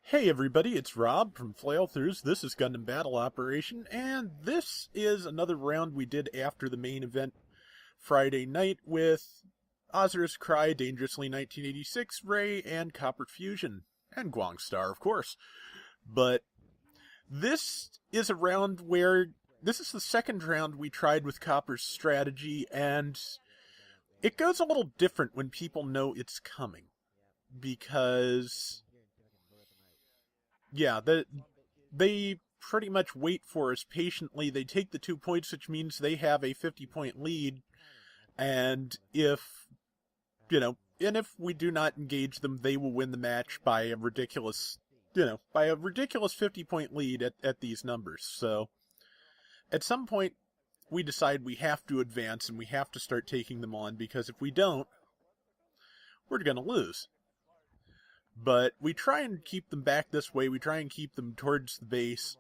Hey everybody, it's Rob from Flailthroughs. This is Gundam Battle Operation, and this is another round we did after the main event Friday night with AzurasCry, Dangerously 1986, Ray, and CopperFusion, and GuangStar, of course. But this is a round where, this is the second round we tried with Copper's strategy, and it goes a little different when people know it's coming. Because yeah, they pretty much wait for us patiently. They take the 2 points, which means they have a 50-point lead. And if we do not engage them, they will win the match by a ridiculous, by a ridiculous 50-point lead at these numbers. So at some point, we decide we have to advance and we have to start taking them on, because if we don't, we're going to lose. But we try and keep them back this way. We try and keep them towards the base.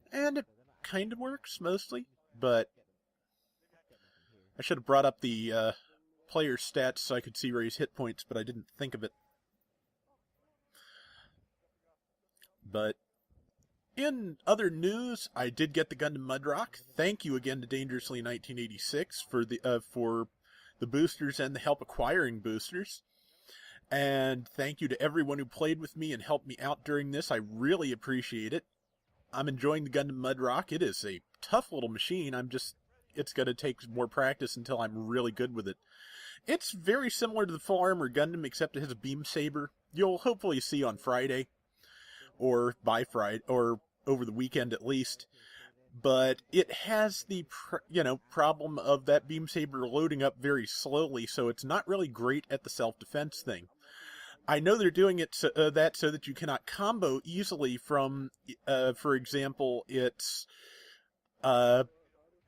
And it kind of works, mostly. But I should have brought up the player stats so I could see Ray's hit points, but I didn't think of it. But in other news, I did get the Gundam Mudrock. Thank you again to Dangerously 1986 for the boosters and the help acquiring boosters. And thank you to everyone who played with me and helped me out during this. I really appreciate it. I'm enjoying the Gundam Mudrock. It is a tough little machine. It's going to take more practice until I'm really good with it. It's very similar to the Full Armor Gundam, except it has a beam saber. You'll hopefully see on Friday, or by Friday, or over the weekend at least. But it has the problem of that beam saber loading up very slowly, so it's not really great at the self-defense thing. I know they're doing it so that you cannot combo easily from, for example, its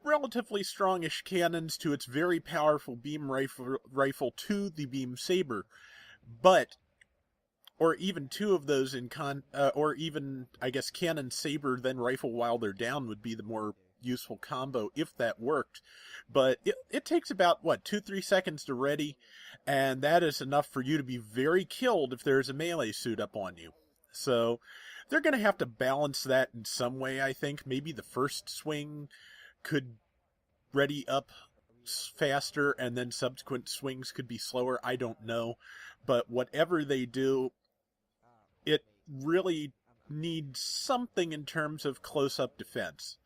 relatively strongish cannons to its very powerful beam rifle to the beam saber. But, or even two of those or even, I guess, cannon saber then rifle while they're down would be the more useful combo if that worked. But it takes about, 2-3 seconds to ready, and that is enough for you to be very killed if there's a melee suit up on you. So they're going to have to balance that in some way, I think. Maybe the first swing could ready up faster, and then subsequent swings could be slower. I don't know. But whatever they do, it really needs something in terms of close-up defense.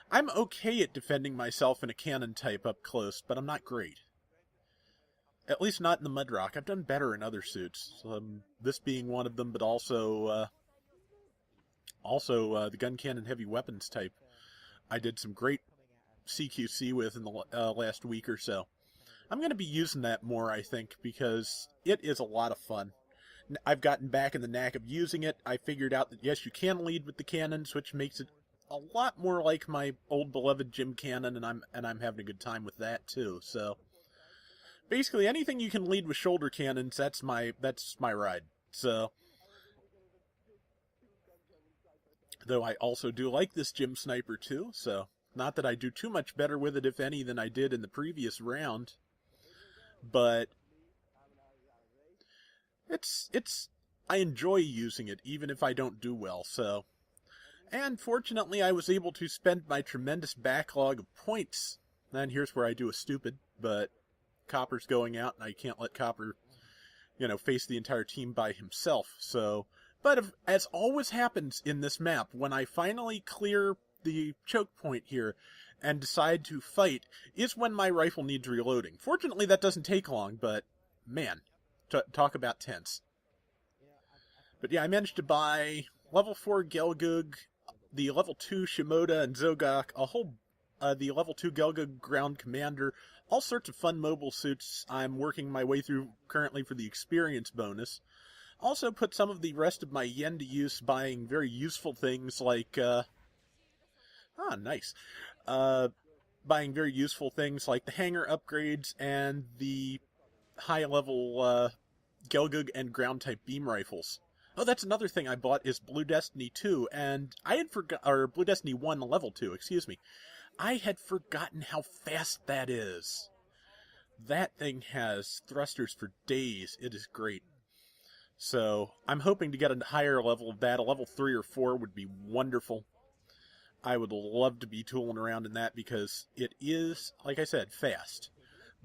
I'm okay at defending myself in a cannon type up close, but I'm not great. At least not in the Mudrock. I've done better in other suits. This being one of them, but also the gun cannon heavy weapons type. I did some great CQC with in the last week or so. I'm going to be using that more, I think, because it is a lot of fun. I've gotten back in the knack of using it. I figured out that, yes, you can lead with the cannons, which makes it a lot more like my old beloved Jim Cannon, and I'm having a good time with that too. So basically, anything you can lead with shoulder cannons, that's my ride. So, though I also do like this Jim Sniper too. So not that I do too much better with it, if any, than I did in the previous round, but I enjoy using it, even if I don't do well, so. And fortunately, I was able to spend my tremendous backlog of points. And here's where I do a stupid, but Copper's going out, and I can't let Copper, face the entire team by himself, so. But as always happens in this map, when I finally clear the choke point here and decide to fight, is when my rifle needs reloading. Fortunately, that doesn't take long, but, man, talk about tense. But yeah, I managed to buy level 4 Gelgug, the level 2 Shimoda and Zogak, the level 2 Gelgug Ground Commander, all sorts of fun mobile suits I'm working my way through currently for the experience bonus. Also put some of the rest of my yen to use buying very useful things like, nice. Buying very useful things like the hangar upgrades and the high-level Gelgug and ground-type beam rifles. Oh, that's another thing I bought is Blue Destiny 2, and I had or Blue Destiny 1 level 2, excuse me. I had forgotten how fast that is. That thing has thrusters for days. It is great. So I'm hoping to get a higher level of that. A level 3 or 4 would be wonderful. I would love to be tooling around in that because it is, like I said, fast.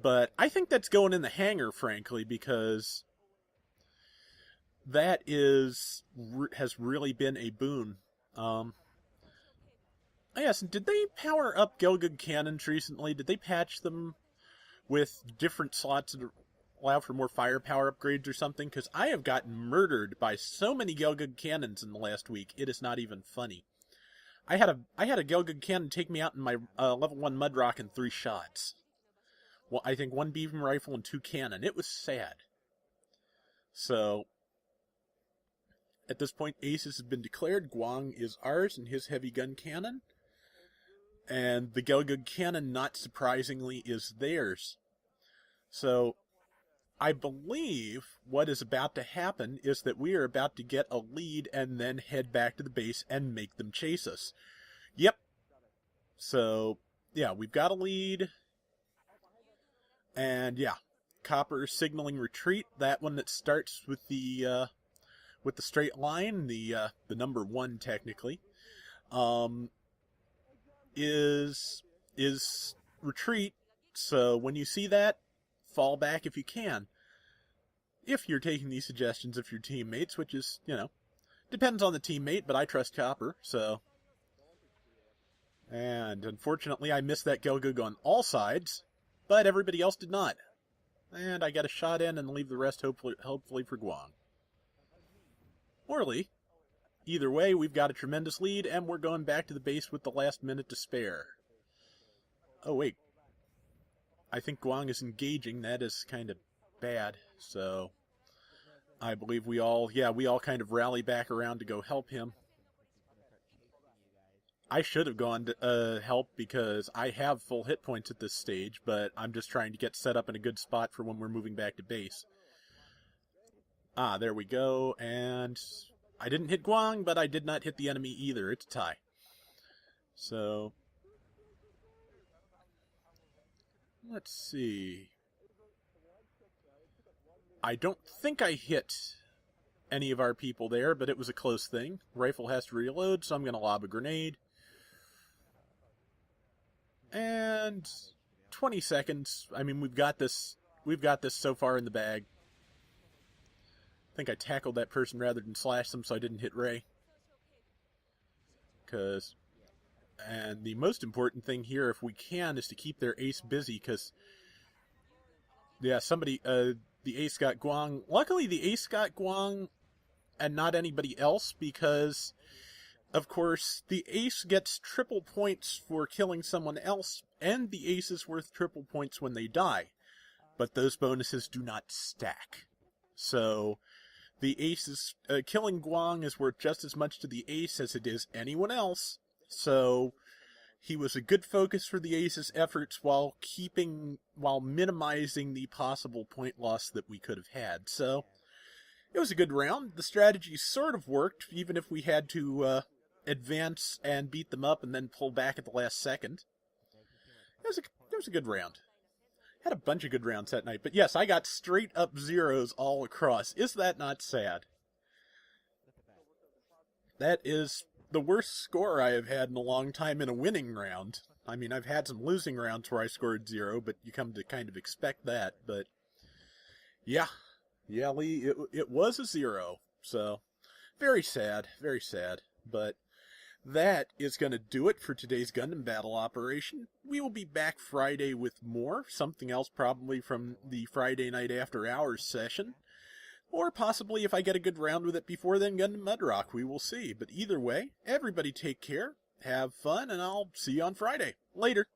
But I think that's going in the hangar, frankly, because that has really been a boon. Yes, did they power up Gelgug cannons recently? Did they patch them with different slots that allow for more firepower upgrades or something? Because I have gotten murdered by so many Gelgug cannons in the last week, it is not even funny. I had a Gelgug cannon take me out in my level 1 Mudrock in 3 shots. Well, I think 1 beam rifle and 2 cannon. It was sad. So, at this point, aces have been declared. Guang is ours and his heavy gun cannon. And the Gelgug cannon, not surprisingly, is theirs. So, I believe what is about to happen is that we are about to get a lead and then head back to the base and make them chase us. Yep. So, yeah, we've got a lead. And, yeah, Copper signaling retreat. That one that starts with the straight line, the number 1, technically. Is retreat, so when you see that, fall back if you can. If you're taking these suggestions of your teammates, which is, depends on the teammate, but I trust Copper, so. And unfortunately, I missed that Gelgug on all sides, but everybody else did not. And I got a shot in and leave the rest hopefully for Guang. Or Lee. Either way, we've got a tremendous lead, and we're going back to the base with the last minute to spare. Oh, wait. I think Guang is engaging. That is kind of bad. So, I believe we all kind of rally back around to go help him. I should have gone to help because I have full hit points at this stage, but I'm just trying to get set up in a good spot for when we're moving back to base. Ah, there we go, and I didn't hit Guang, but I did not hit the enemy either. It's a tie. So, let's see. I don't think I hit any of our people there, but it was a close thing. Rifle has to reload, so I'm going to lob a grenade. And 20 seconds. I mean, we've got this so far in the bag. I think I tackled that person rather than slash them, so I didn't hit Ray. And the most important thing here, if we can, is to keep their ace busy, because, yeah, the ace got Guang. Luckily, the ace got Guang and not anybody else, because, of course, the ace gets triple points for killing someone else, and the ace is worth triple points when they die. But those bonuses do not stack. So, the ace is, killing Guang is worth just as much to the ace as it is anyone else. So, he was a good focus for the ace's efforts while minimizing the possible point loss that we could have had. So, it was a good round. The strategy sort of worked, even if we had to advance and beat them up and then pull back at the last second. It was a good round. Had a bunch of good rounds that night. But yes, I got straight up zeros all across. Is that not sad? That is the worst score I have had in a long time in a winning round. I mean, I've had some losing rounds where I scored 0, but you come to kind of expect that. But yeah, Lee, it was a 0. So very sad, very sad. But that is going to do it for today's Gundam battle operation. We will be back Friday with more, something else probably from the Friday night after hours session. Or possibly, if I get a good round with it before then, Gundam Mudrock, we will see. But either way, everybody take care, have fun, and I'll see you on Friday. Later.